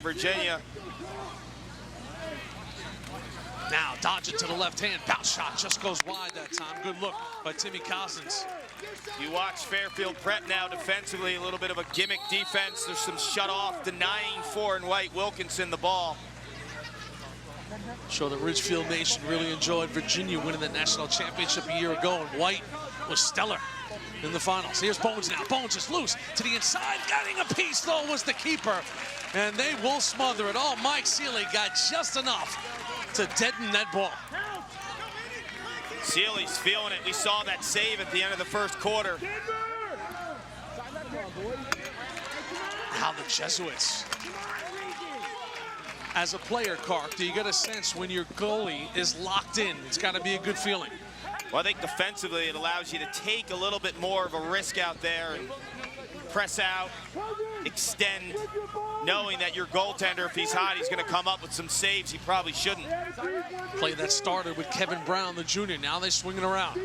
Virginia. Now dodge it to the left hand. Bounce shot just goes wide that time. Good look by Timmy Cousins. You watch Fairfield prep now defensively, a little bit of a gimmick defense. There's some shut off, denying four and White Wilkinson the ball. Show the Ridgefield Nation really enjoyed Virginia winning the national championship a year ago, and White was stellar in the finals. Here's Bones now. Bones is loose to the inside. Getting a piece, though, was the keeper. And they will smother it. Oh, Mike Sealy got just enough to deaden that ball. Sealy's feeling it. We saw that save at the end of the first quarter. How the Jesuits. As a player, Clark, do you get a sense when your goalie is locked in? It's got to be a good feeling. Well, I think defensively it allows you to take a little bit more of a risk out there and press out, extend, knowing that your goaltender, if he's hot, he's going to come up with some saves he probably shouldn't. Play that started with Kevin Brown, the junior. Now they swing it around.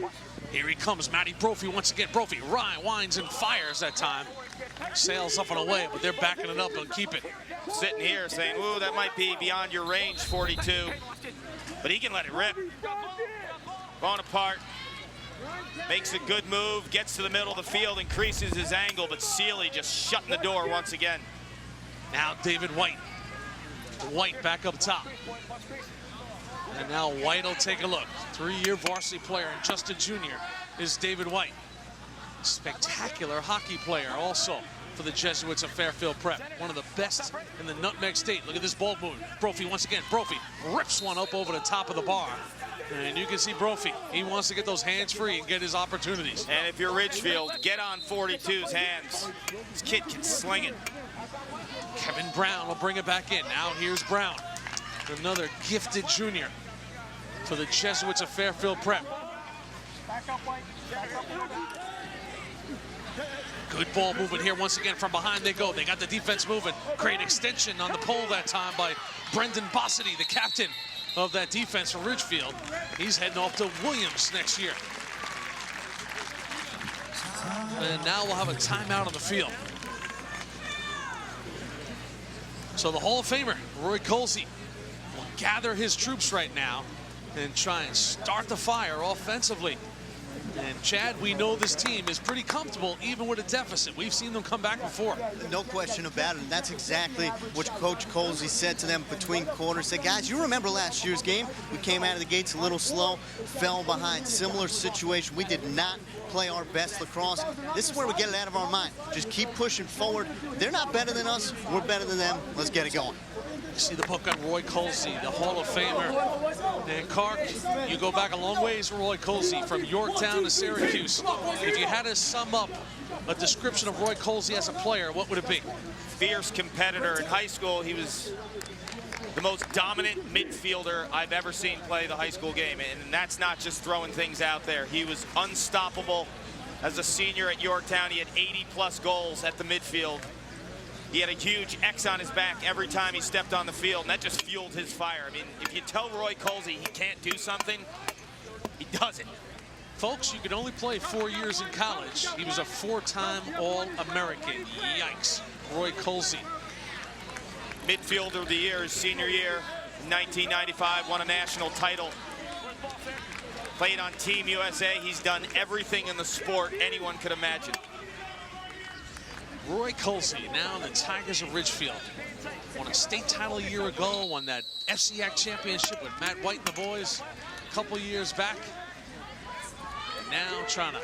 Here he comes, Matty Brophy once again. Brophy winds and fires that time. Sails up and away, but they're backing it up and keep it. Sitting here saying, ooh, that might be beyond your range, 42. But he can let it rip. Going apart. Makes a good move, gets to the middle of the field, increases his angle, but Sealy just shutting the door once again. Now David White. White back up top. And now White will take a look. 3-year varsity player and just a junior is David White. Spectacular hockey player also for the Jesuits of Fairfield Prep. One of the best in the Nutmeg State. Look at this ball move. Brophy once again. Brophy rips one up over the top of the bar. And you can see Brophy. He wants to get those hands free and get his opportunities. And if you're Ridgefield, get on 42's hands. This kid can sling it. Kevin Brown will bring it back in. Now here's Brown. Another gifted junior for the Jesuits of Fairfield Prep. Good ball movement here once again. From behind they go. They got the defense moving. Great extension on the pole that time by Brendan Bossity, the captain of that defense for Ridgefield. He's heading off to Williams next year. And now we'll have a timeout on the field. So the Hall of Famer, Roy Colsey, will gather his troops right now and try and start the fire offensively. And Chad, we know this team is pretty comfortable even with a deficit. We've seen them come back before. No question about it. And that's exactly what Coach Colsey said to them between quarters. Said, guys, you remember last year's game? We came out of the gates a little slow, fell behind. Similar situation. We did not play our best lacrosse. This is where we get it out of our mind. Just keep pushing forward. They're not better than us. We're better than them. Let's get it going. You see the book on Roy Colsey, the Hall of Famer. And Clark, you go back a long ways, Roy Colsey, from Yorktown to Syracuse. If you had to sum up a description of Roy Colsey as a player, what would it be? Fierce competitor. In high school, he was the most dominant midfielder I've ever seen play the high school game. And that's not just throwing things out there. He was unstoppable. As a senior at Yorktown, he had 80-plus goals at the midfield. He had a huge X on his back every time he stepped on the field, and that just fueled his fire. I mean, if you tell Roy Colsey he can't do something, he does it. Folks, you could only play 4 years in college. He was a 4-time All-American. Yikes. Roy Colsey. Midfielder of the year his senior year, in 1995, won a national title. Played on Team USA. He's done everything in the sport anyone could imagine. Roy Colsey, now the Tigers of Ridgefield. Won a state title a year ago, won that FCAC championship with Matt White and the boys a couple years back. Now trying to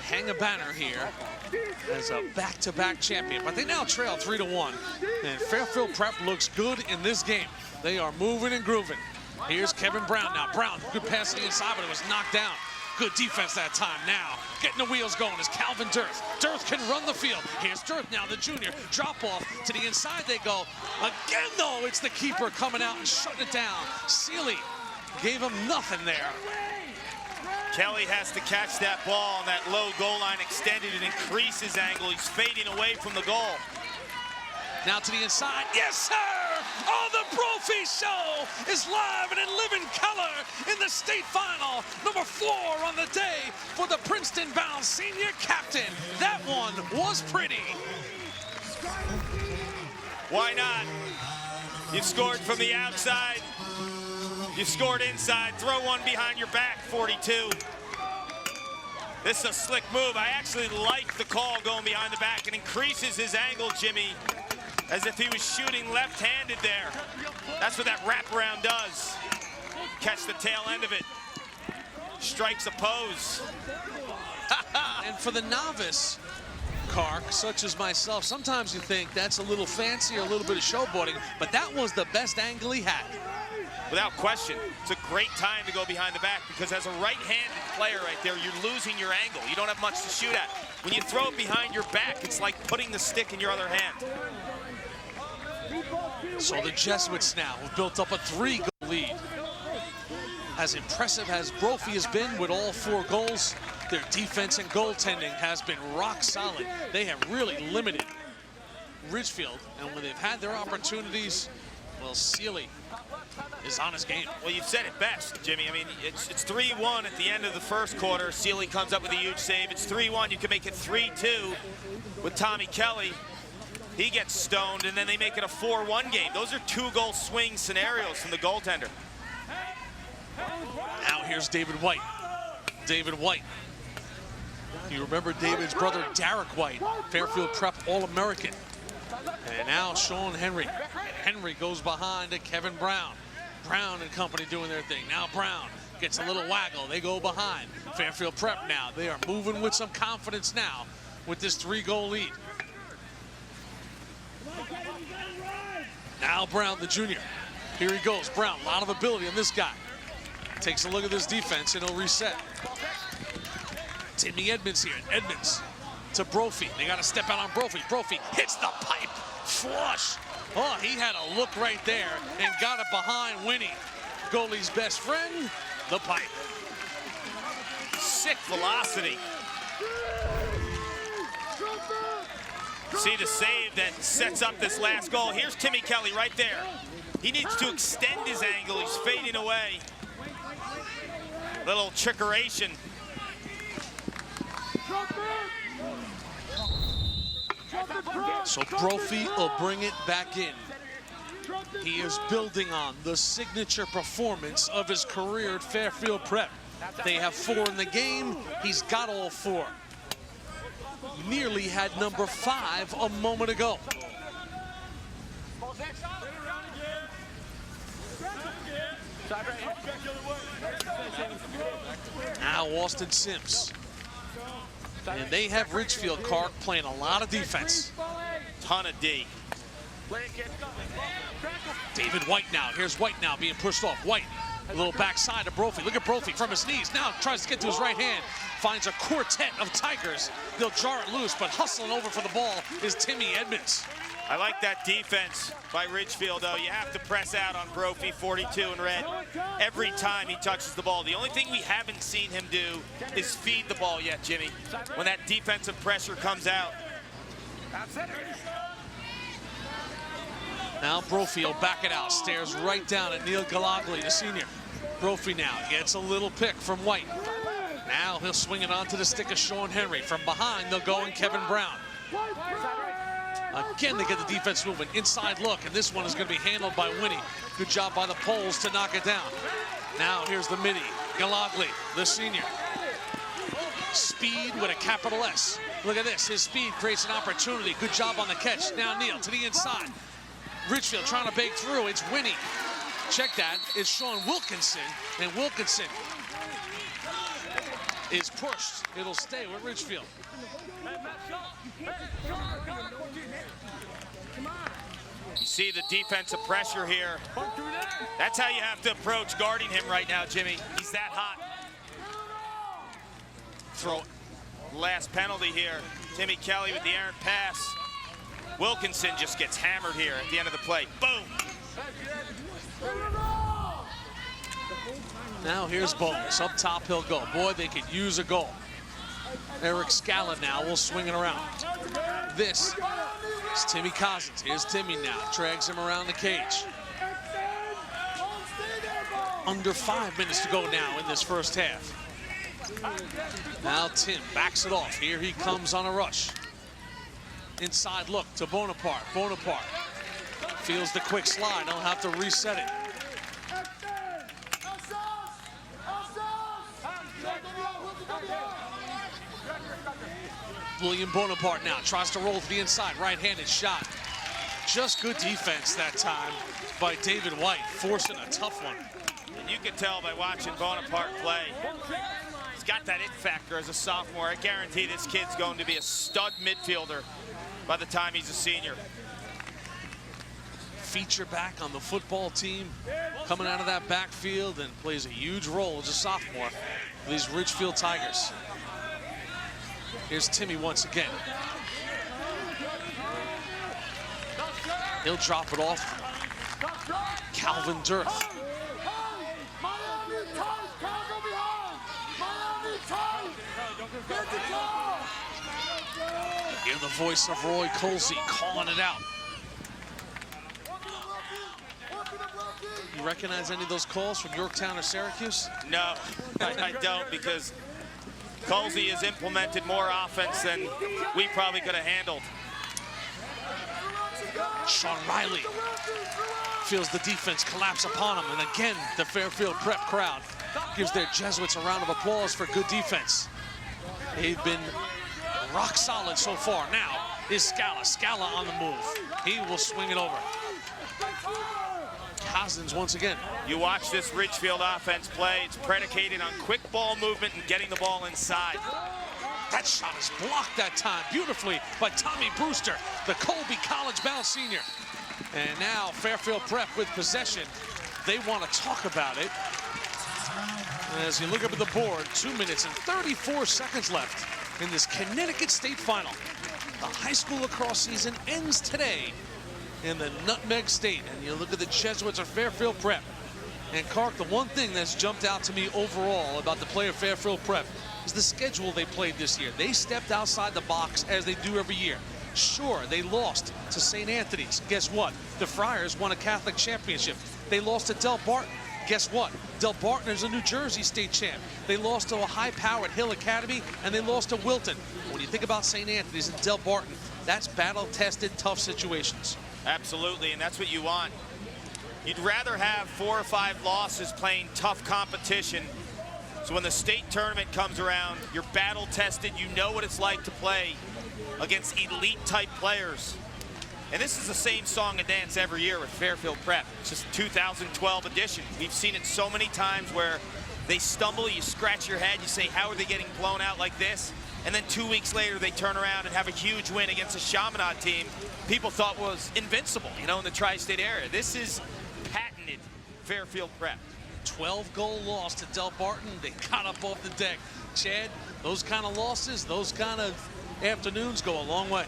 hang a banner here as a back-to-back champion. But they now trail 3-1. And Fairfield Prep looks good in this game. They are moving and grooving. Here's Kevin Brown now. Brown, good pass to the inside, but it was knocked down. Good defense that time. Now getting the wheels going is Calvin Dirth. Dirth can run the field. Here's Dirth now, the junior. Drop off to the inside they go. Again, though, it's the keeper coming out and shutting it down. Sealy gave him nothing there. Kelly has to catch that ball on that low goal line extended and increase his angle. He's fading away from the goal. Now to the inside. Yes, sir! Oh, the Brophy Show is live and in living color in the state final. Number 4 on the day for the Princeton-bound senior captain. That one was pretty. Why not? You've scored from the outside. You've scored inside. Throw one behind your back, 42. This is a slick move. I actually like the call going behind the back. It increases his angle, Jimmy, as if he was shooting left-handed there. That's what that wraparound does. Catch the tail end of it. Strikes a pose. And for the novice, Kark, such as myself, sometimes you think that's a little fancy or a little bit of showboating, but that was the best angle he had. Without question, it's a great time to go behind the back because as a right-handed player right there, you're losing your angle. You don't have much to shoot at. When you throw it behind your back, it's like putting the stick in your other hand. So the Jesuits now have built up a 3-goal lead. As impressive as Brophy has been with all 4 goals, their defense and goaltending has been rock solid. They have really limited Ridgefield, and when they've had their opportunities, well, Sealy is on his game. Well, you've said it best, Jimmy. I mean, it's 3-1 at the end of the first quarter. Sealy comes up with a huge save. It's 3-1. You can make it 3-2 with Tommy Kelly. He gets stoned, and then they make it a 4-1 game. Those are 2-goal swing scenarios from the goaltender. Now here's David White. David White. You remember David's brother, Derek White, Fairfield Prep All-American. And now Sean Henry. Henry goes behind to Kevin Brown. Brown and company doing their thing. Now Brown gets a little waggle. They go behind. Fairfield Prep now. They are moving with some confidence now with this 3-goal lead. Now Brown, the junior. Here he goes. Brown, a lot of ability in this guy. Takes a look at this defense and he'll reset. Timmy Edmonds here. Edmonds to Brophy. They got to step out on Brophy. Brophy hits the pipe. Flush. Oh, he had a look right there and got it behind Winnie. Goalie's best friend, the pipe. Sick velocity. See the save that sets up this last goal. Here's Timmy Kelly right there. He needs to extend his angle. He's fading away. Little trickeration. So Brophy will bring it back in. He is building on the signature performance of his career at Fairfield Prep. They have 4 in the game. He's got all 4. Nearly had number 5 a moment ago. Now Austin Sims. And they have Ridgefield, Kark, playing a lot of defense. Ton of D. David White now. Here's White now being pushed off. White, a little backside of Brophy. Look at Brophy from his knees. Now tries to get to his right hand. Finds a quartet of Tigers. They'll jar it loose, but hustling over for the ball is Timmy Edmonds. I like that defense by Ridgefield, though. You have to press out on Brophy, 42 in red, every time he touches the ball. The only thing we haven't seen him do is feed the ball yet, Jimmy, when that defensive pressure comes out. Now Brophy will back it out, stares right down at Neil Galagli, the senior. Brophy now gets a little pick from White. Now he'll swing it onto the stick of Sean Henry. From behind, they'll go in Kevin Brown. Again, they get the defense moving. Inside look, and this one is going to be handled by Winnie. Good job by the Poles to knock it down. Now here's the midi. Galagli, the senior. Speed with a capital S. Look at this. His speed creates an opportunity. Good job on the catch. Now Neil to the inside. Ridgefield trying to break through. It's Winnie. Check that. It's Sean Wilkinson. And Wilkinson is pushed. It'll stay with Ridgefield. You see the defensive pressure here. That's how you have to approach guarding him right now, Jimmy. He's that hot. Throw last penalty here. Timmy Kelly with the errant pass. Wilkinson just gets hammered here at the end of the play. Boom. Now here's Bones. Up top he'll go. Boy, they could use a goal. Eric Scala now will swing it around. This is Timmy Cousins. Here's Timmy now. Drags him around the cage. Under 5 minutes to go now in this first half. Now Tim backs it off. Here he comes on a rush. Inside look to Bonaparte. Bonaparte Feels the quick slide. He'll have to reset it. William Bonaparte now tries to roll to the inside. Right-handed shot. Just good defense that time by David White, forcing a tough one. And you can tell by watching Bonaparte play, he's got that it factor as a sophomore. I guarantee this kid's going to be a stud midfielder by the time he's a senior. Feature back on the football team, coming out of that backfield, and plays a huge role as a sophomore for these Ridgefield Tigers. Here's Timmy once again. He'll drop it off. Calvin Dirth. Hear the voice of Roy Colsey calling it out. You recognize any of those calls from Yorktown or Syracuse? No, I don't, because Colsey has implemented more offense than we probably could have handled. Sean Riley feels the defense collapse upon him, and again, the Fairfield Prep crowd gives their Jesuits a round of applause for good defense. They've been rock solid so far. Now is Scala. Scala on the move. He will swing it over. Cousins once again. You watch this Ridgefield offense play. It's predicated on quick ball movement and getting the ball inside. That shot is blocked that time beautifully by Tommy Brewster, the Colby College-bound senior. And now Fairfield Prep with possession. They want to talk about it. As you look up at the board, 2 minutes and 34 seconds left in this Connecticut State Final. The high school lacrosse season ends today in the Nutmeg State. And you look at the Jesuits of Fairfield Prep. And Clark, the one thing that's jumped out to me overall about the play of Fairfield Prep is the schedule they played this year. They stepped outside the box as they do every year. Sure, they lost to St. Anthony's. Guess what? The Friars won a Catholic championship. They lost to Del Barton. Guess what? Del Barton is a New Jersey state champ. They lost to a high-powered Hill Academy, and they lost to Wilton. When you think about St. Anthony's and Del Barton, that's battle-tested, tough situations. Absolutely, and that's what you want. You'd rather have 4 or 5 losses playing tough competition, so when the state tournament comes around, you're battle-tested, you know what it's like to play against elite-type players. And this is the same song and dance every year with Fairfield Prep. It's just 2012 edition. We've seen it so many times where they stumble, you scratch your head, you say, how are they getting blown out like this? And then 2 weeks later, they turn around and have a huge win against a Chaminade team people thought was invincible, you know, in the tri-state area. This is patented Fairfield Prep. 12-goal loss to Del Barton. They got up off the deck. Chad, those kind of losses, those kind of afternoons go a long way.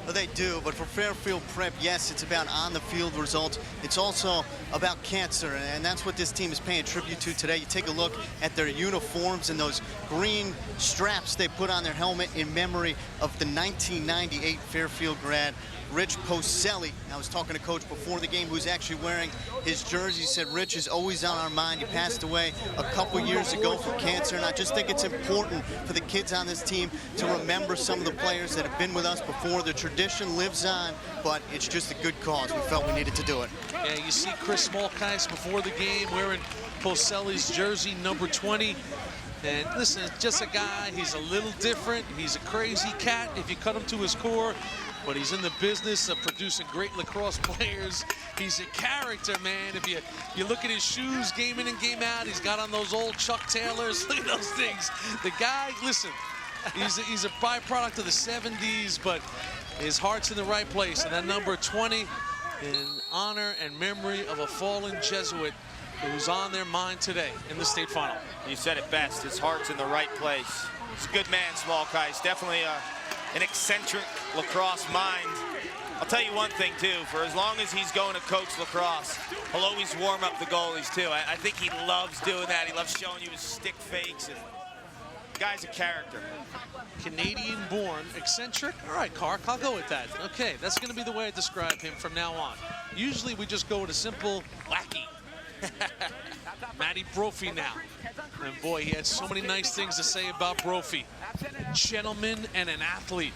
Well, they do, but for Fairfield Prep, yes, it's about on-the-field results. It's also about cancer, and that's what this team is paying tribute to today. You take a look at their uniforms and those green straps they put on their helmet in memory of the 1998 Fairfield grad, Rich Poselli. I was talking to Coach before the game, who's actually wearing his jersey. He said, Rich is always on our mind. He passed away a couple years ago from cancer, and I just think it's important for the kids on this team to remember some of the players that have been with us before. The tradition lives on, but it's just a good cause. We felt we needed to do it. Yeah, you see Chris Smallkice before the game wearing Poselli's jersey, number 20. And listen, just a guy, he's a little different. He's a crazy cat if you cut him to his core. But he's in the business of producing great lacrosse players. He's a character, man. If you look at his shoes, game in and game out, he's got on those old Chuck Taylors. Look at those things. The guy, listen, he's a byproduct of the 70s, but his heart's in the right place. And that number 20, in honor and memory of a fallen Jesuit who's on their mind today in the state final. You said it best. His heart's in the right place. He's a good man, Smallkice. Definitely an eccentric lacrosse mind. I'll tell you one thing, too. For as long as he's going to coach lacrosse, he'll always warm up the goalies, too. I think he loves doing that. He loves showing you his stick fakes. And the guy's a character. Canadian-born, eccentric? All right, Clark, I'll go with that. Okay, that's going to be the way I describe him from now on. Usually we just go with a simple wacky. Matty Brophy now. And boy, he had so many nice things to say about Brophy. Gentleman and an athlete.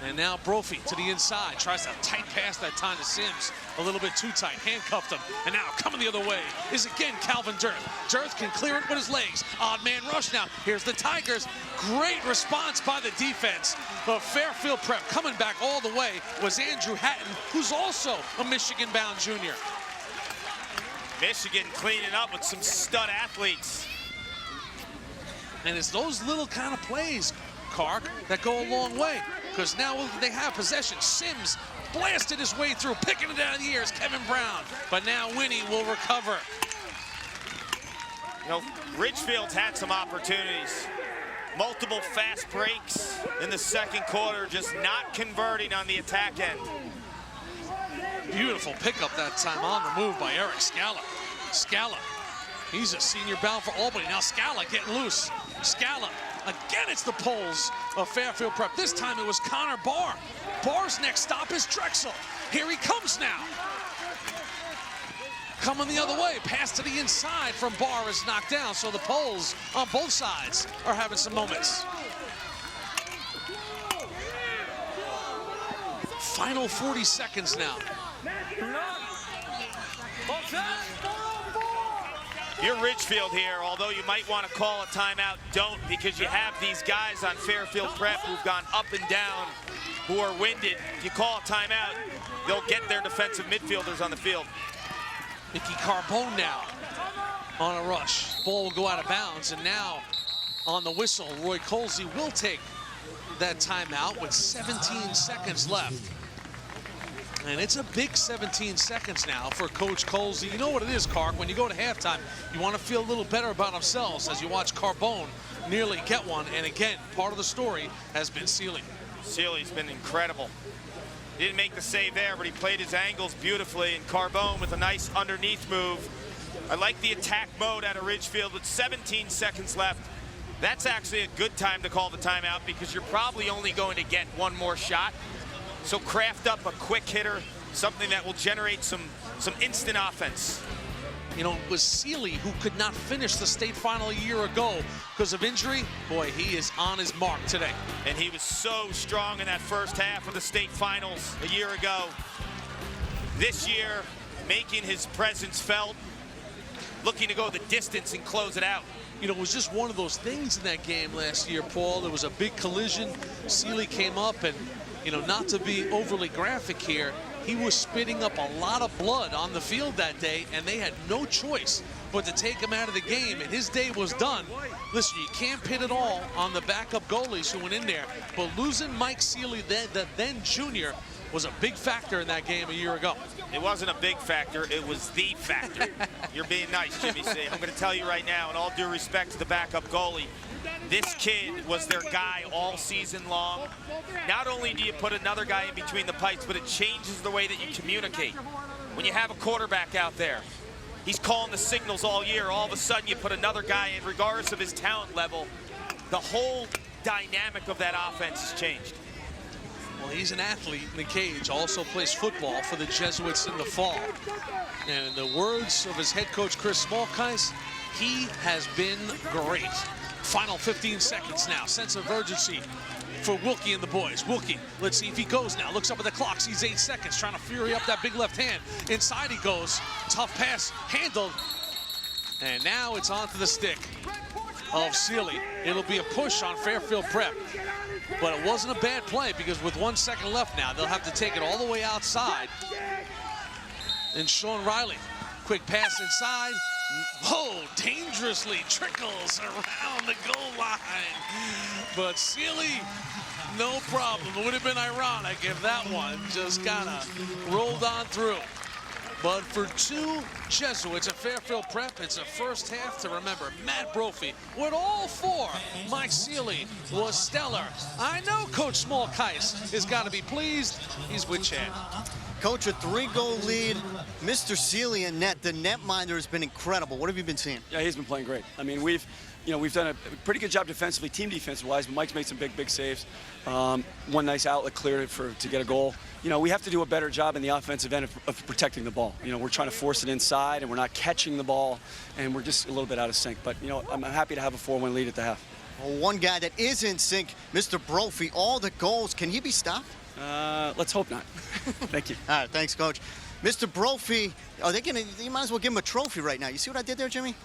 And now Brophy to the inside, tries to tight pass that time to Sims. A little bit too tight, handcuffed him. And now coming the other way is again Calvin Dirth. Dirth can clear it with his legs. Odd man rush now. Here's the Tigers. Great response by the defense of Fairfield Prep. Coming back all the way was Andrew Hatton, who's also a Michigan-bound junior. Michigan cleaning up with some stud athletes. And it's those little kind of plays, Kark, that go a long way. Because now they have possession. Sims blasted his way through, picking it out of the air is Kevin Brown. But now Winnie will recover. You know, Ridgefield's had some opportunities. Multiple fast breaks in the second quarter, just not converting on the attack end. Beautiful pickup that time on the move by Eric Scala. Scala, he's a senior bound for Albany. Now Scala getting loose. Scala, again it's the poles of Fairfield Prep. This time it was Connor Barr. Barr's next stop is Drexel. Here he comes now. Coming the other way, pass to the inside from Barr is knocked down, so the poles on both sides are having some moments. Final 40 seconds now. You're Ridgefield here, although you might want to call a timeout, don't, because you have these guys on Fairfield Prep who've gone up and down, who are winded. If you call a timeout, they'll get their defensive midfielders on the field. Mickey Carbone now on a rush. Ball will go out of bounds, and now on the whistle, Roy Colsey will take that timeout with 17 seconds left. And it's a big 17 seconds now for Coach Colsey. You know what it is, Kark, when you go to halftime, you want to feel a little better about themselves as you watch Carbone nearly get one. And again, part of the story has been Seeley. Seeley's been incredible. He didn't make the save there, but he played his angles beautifully, and Carbone with a nice underneath move. I like the attack mode out of Ridgefield with 17 seconds left. That's actually a good time to call the timeout because you're probably only going to get one more shot. So craft up a quick hitter, something that will generate some instant offense. You know, it was Seeley who could not finish the state final a year ago because of injury. Boy, he is on his mark today. And he was so strong in that first half of the state finals a year ago. This year, making his presence felt, looking to go the distance and close it out. You know, it was just one of those things in that game last year, Paul. There was a big collision. Seeley came up and, you know, not to be overly graphic here, he was spitting up a lot of blood on the field that day, and they had no choice but to take him out of the game, and his day was done. Listen, you can't pin it all on the backup goalies who went in there, but losing Mike Seeley, the then junior, was a big factor in that game a year ago. It wasn't a big factor, it was the factor. You're being nice, Jimmy C. I'm going to tell you right now, in all due respect to the backup goalie, this kid was their guy all season long. Not only do you put another guy in between the pipes, but it changes the way that you communicate. When you have a quarterback out there, he's calling the signals all year. All of a sudden, you put another guy in, regardless of his talent level. The whole dynamic of that offense has changed. Well, he's an athlete in the cage, also plays football for the Jesuits in the fall. And in the words of his head coach, Chris Smallkice, he has been great. Final 15 seconds now, sense of urgency for Wilkie and the boys. Wilkie, let's see if he goes now. Looks up at the clock, sees 8 seconds, trying to fury up that big left hand. Inside he goes, tough pass, handled. And now it's onto the stick of Seeley. It'll be a push on Fairfield Prep. But it wasn't a bad play because with 1 second left now, they'll have to take it all the way outside. And Sean Riley, quick pass inside. Whoa, dangerously trickles around the goal line. But Seeley, no problem. It would have been ironic if that one just kind of rolled on through. But for two Jesuits at Fairfield Prep, it's a first half to remember. Matt Brophy with all four. Mike Seeley was stellar. I know Coach Smallkice has got to be pleased. He's with Chad. Coach, a 3-goal lead. Mr. Seeley in net. The netminder has been incredible. What have you been seeing? Yeah, he's been playing great. I mean, we've done a pretty good job defensively, team defensive-wise, but Mike's made some big saves. One nice outlet cleared it to get a goal. You know, we have to do a better job in the offensive end of protecting the ball. You know, we're trying to force it inside, and we're not catching the ball, and we're just a little bit out of sync. But, you know, I'm happy to have a 4-1 lead at the half. Well, one guy that is in sync, Mr. Brophy, all the goals. Can he be stopped? Let's hope not. Thank you. All right, thanks, Coach. Mr. Brophy, are they going to, you might as well give him a trophy right now. You see what I did there, Jimmy?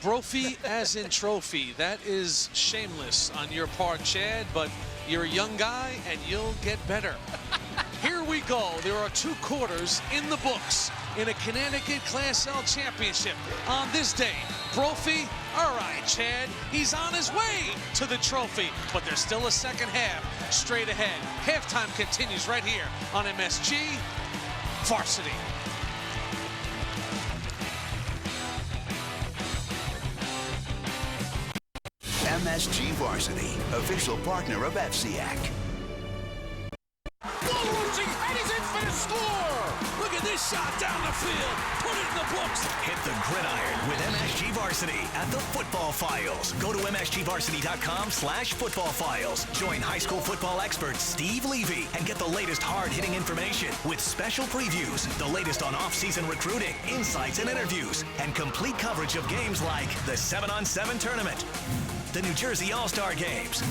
Brophy as in trophy. That is shameless on your part, Chad, but you're a young guy and you'll get better. Here we go. There are 2 quarters in the books in a Connecticut Class L championship on this day. Brophy, all right, Chad, he's on his way to the trophy, but there's still a second half straight ahead. Halftime continues right here on MSG Varsity. MSG Varsity, official partner of FCAC. And he's in for the score! Look at this shot down the field. Put it in the books. Hit the gridiron with MSG Varsity at the Football Files. Go to msgvarsity.com/football files. Join high school football expert Steve Levy and get the latest hard-hitting information with special previews, the latest on off-season recruiting, insights and interviews, and complete coverage of games like the 7-on-7 tournament, the New Jersey All-Star Games,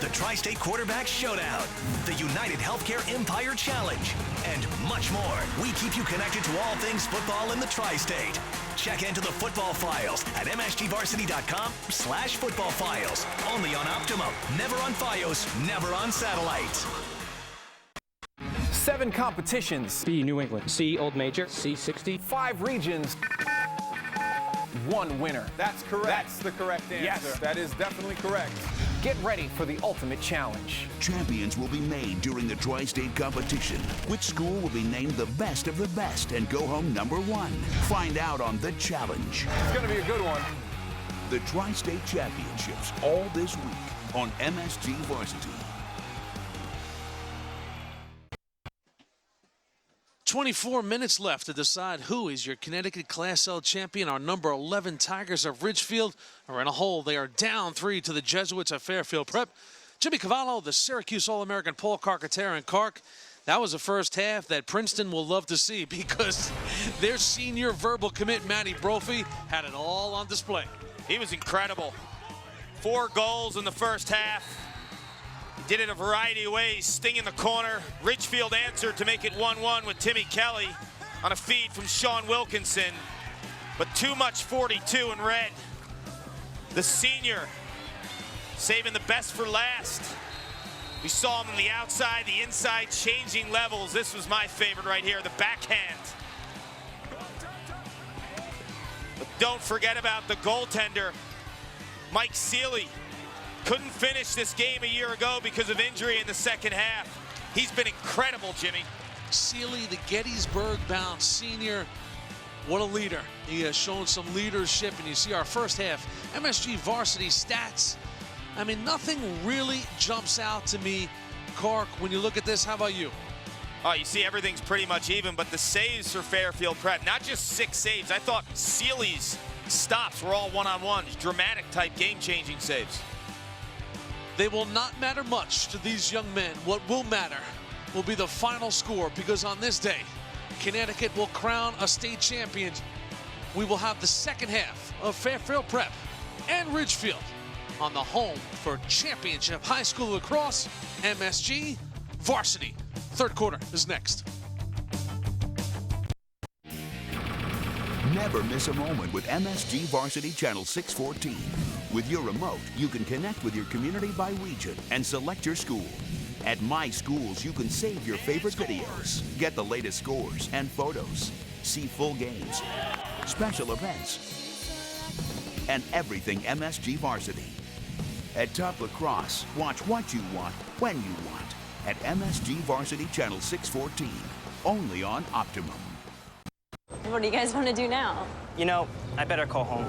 the Tri-State Quarterback Showdown, the United Healthcare Empire Challenge, and much more. We keep you connected to all things football in the Tri-State. Check into the Football Files at msgvarsity.com/football files. Only on Optimum, never on Fios, never on satellite. 7 competitions. B, New England. C, Old Major. C, 60. 5 regions. 1 winner. That's correct. That's the correct answer. Yes. That is definitely correct. Get ready for the ultimate challenge. Champions will be made during the Tri-State competition. Which school will be named the best of the best and go home #1? Find out on The Challenge. It's going to be a good one. The Tri-State Championships all this week on MSG Varsity. 24 minutes left to decide who is your Connecticut Class L champion. Our number 11 Tigers of Ridgefield are in a hole. They are down 3 to the Jesuits of Fairfield Prep. Jimmy Cavallo, the Syracuse All-American Paul Carcaterra and Carc. That was a first half that Princeton will love to see because their senior verbal commit, Matty Brophy, had it all on display. He was incredible. 4 goals in the first half. He did it a variety of ways, sting in the corner. Ridgefield answered to make it 1-1 with Timmy Kelly on a feed from Sean Wilkinson. But too much 42 in red. The senior saving the best for last. We saw him on the outside, the inside, changing levels. This was my favorite right here, the backhand. But don't forget about the goaltender, Mike Seeley. Couldn't finish this game a year ago because of injury in the second half. He's been incredible, Jimmy. Seeley, the Gettysburg-bound senior, what a leader. He has shown some leadership, and you see our first half MSG Varsity stats. I mean, nothing really jumps out to me. Carc, when you look at this, how about you? Oh, you see everything's pretty much even, but the saves for Fairfield Prep, not just 6 saves. I thought Seeley's stops were all one-on-ones, dramatic type game-changing saves. They will not matter much to these young men. What will matter will be the final score, because on this day, Connecticut will crown a state champion. We will have the second half of Fairfield Prep and Ridgefield on the home for championship high school lacrosse, MSG Varsity. Third quarter is next. Never miss a moment with MSG Varsity Channel 614. With your remote, you can connect with your community by region and select your school. At My Schools, you can save your favorite videos, get the latest scores and photos, see full games, special events, and everything MSG Varsity. At Top Lacrosse, watch what you want, when you want. At MSG Varsity Channel 614, only on Optimum. What do you guys want to do now? You know, I better call home.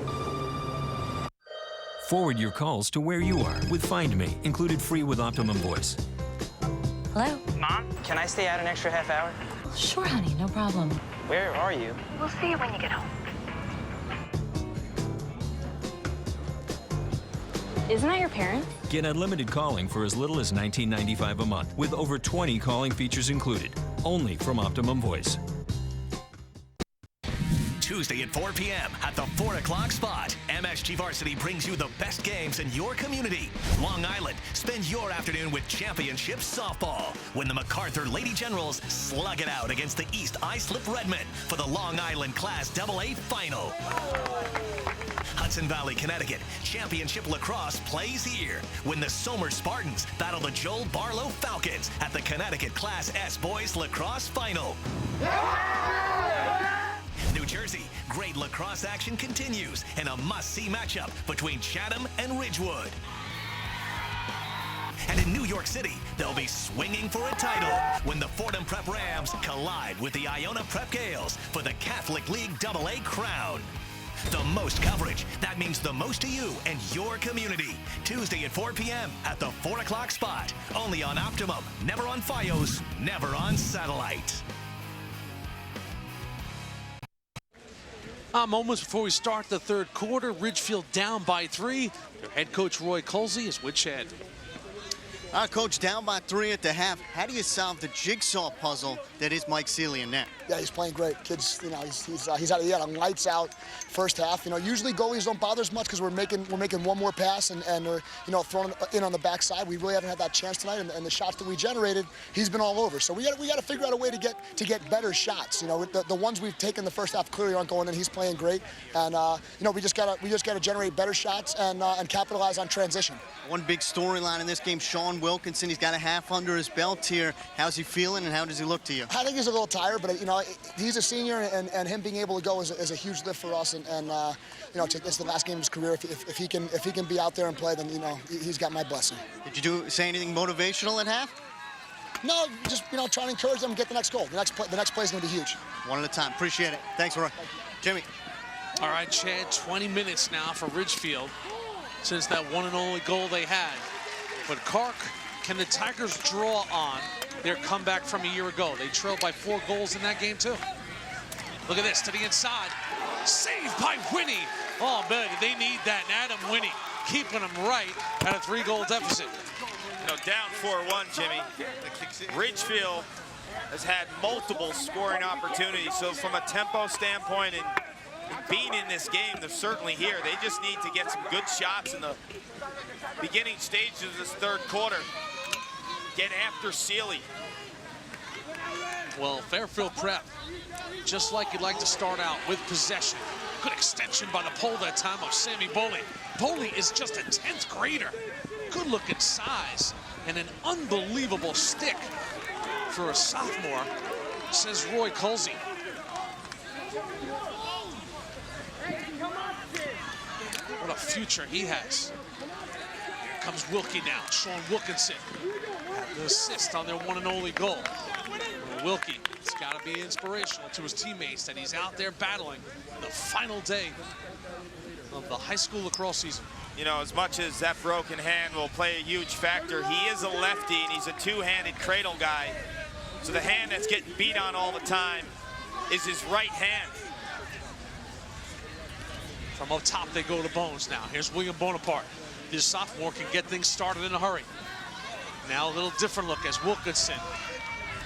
Forward your calls to where you are with Find Me, included free with Optimum Voice. Hello? Mom, can I stay out an extra half hour? Sure, honey, no problem. Where are you? We'll see you when you get home. Isn't that your parents? Get unlimited calling for as little as $19.95 a month with over 20 calling features included, only from Optimum Voice. Tuesday at 4 p.m. at the 4 o'clock spot. MSG Varsity brings you the best games in your community. Long Island, spend your afternoon with championship softball when the MacArthur Lady Generals slug it out against the East Islip Redmen for the Long Island Class AA Final. Hudson Valley, Connecticut, championship lacrosse plays here when the Somer Spartans battle the Joel Barlow Falcons at the Connecticut Class S Boys Lacrosse Final. New Jersey, great lacrosse action continues in a must-see matchup between Chatham and Ridgewood. And in New York City, they'll be swinging for a title when the Fordham Prep Rams collide with the Iona Prep Gales for the Catholic League AA crown. The most coverage, that means the most to you and your community. Tuesday at 4 p.m. at the 4 o'clock spot. Only on Optimum, never on Fios, never on satellite. Moments before we start the third quarter, Ridgefield down by 3. Their head coach Roy Colsey is with Chad. Coach, down by 3 at the half. How do you solve the jigsaw puzzle that is Mike Seeley in net? Yeah, he's playing great. Kids, you know, he had a lights out first half. You know, usually goalies don't bother us much because we're making one more pass and we're, you know, throwing in on the backside. We really haven't had that chance tonight, and the shots that we generated, he's been all over. So we got to figure out a way to get better shots. You know, the ones we've taken the first half clearly aren't going in. He's playing great, and you know, we just gotta generate better shots and capitalize on transition. One big storyline in this game, Sean Wilkinson. He's got a half under his belt here. How's he feeling, and how does he look to you? I think he's a little tired, but you know, he's a senior, and him being able to go is a huge lift for us. And you know, it's the last game of his career. If he can be out there and play, then you know, he's got my blessing. Did you say anything motivational at half? No, just, you know, trying to encourage them to get the next goal. The next play is going to be huge. One at a time. Appreciate it. Thanks, Roy. Jimmy. All right, Chad, 20 minutes now for Ridgefield since that one and only goal they had. But Clark, can the Tigers draw on their comeback from a year ago? They trailed by 4 goals in that game, too. Look at this, to the inside. Saved by Winnie. Oh, man, they need that. And Adam Winnie keeping them right at a 3-goal deficit. You know, down 4-1, Jimmy. Ridgefield has had multiple scoring opportunities. So from a tempo standpoint and being in this game, they're certainly here. They just need to get some good shots in the beginning stages of this third quarter. Get after Seeley. Well, Fairfield Prep, just like you'd like to start out with possession. Good extension by the pole that time of Sammy Boley. Boley is just a 10th grader. Good looking size and an unbelievable stick for a sophomore, says Roy Colsey. What a future he has. Here comes Wilkie now. Sean Wilkinson, the assist on their one and only goal. Wilkie, it's got to be inspirational to his teammates that he's out there battling the final day of the high school lacrosse season. You know, as much as that broken hand will play a huge factor, he is a lefty and he's a two-handed cradle guy. So the hand that's getting beat on all the time is his right hand. From up top, they go to Bones now. Here's William Bonaparte. This sophomore can get things started in a hurry. Now a little different look as Wilkinson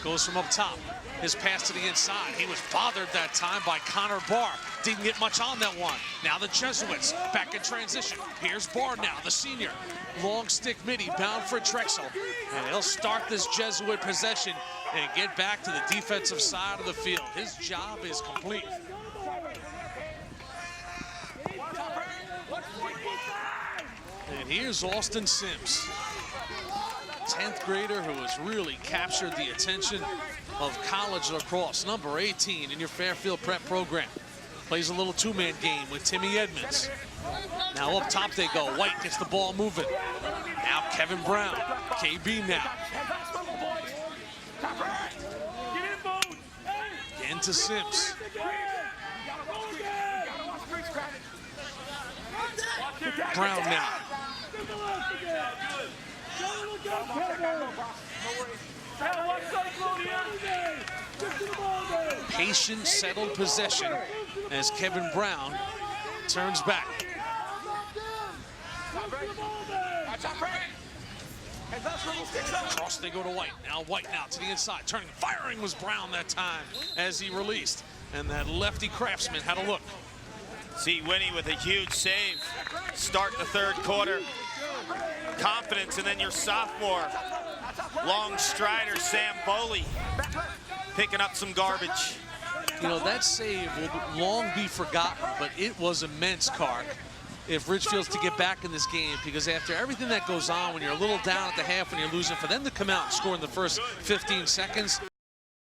goes from up top. His pass to the inside. He was bothered that time by Connor Barr. Didn't get much on that one. Now the Jesuits back in transition. Here's Barr now, the senior. Long stick midi bound for Drexel. And he'll start this Jesuit possession and get back to the defensive side of the field. His job is complete. And here's Austin Sims, 10th grader who has really captured the attention of college lacrosse. Number 18 in your Fairfield Prep program. Plays a little two-man game with Timmy Edmonds. Now up top they go. White gets the ball moving. Now Kevin Brown, KB now. Again to Sims. Brown now. Patient, settled possession as Kevin Brown turns back. Cross they go to White. Now White now to the inside. Turning, firing was Brown that time as he released. And that lefty Craftsman had a look. See Winnie with a huge save. Start the third quarter. Confidence, and then your sophomore, long strider Sam Boley, picking up some garbage. You know, that save will long be forgotten, but it was immense, Clark, if Ridgefield's to get back in this game, because after everything that goes on, when you're a little down at the half, when you're losing, for them to come out and score in the first 15 seconds,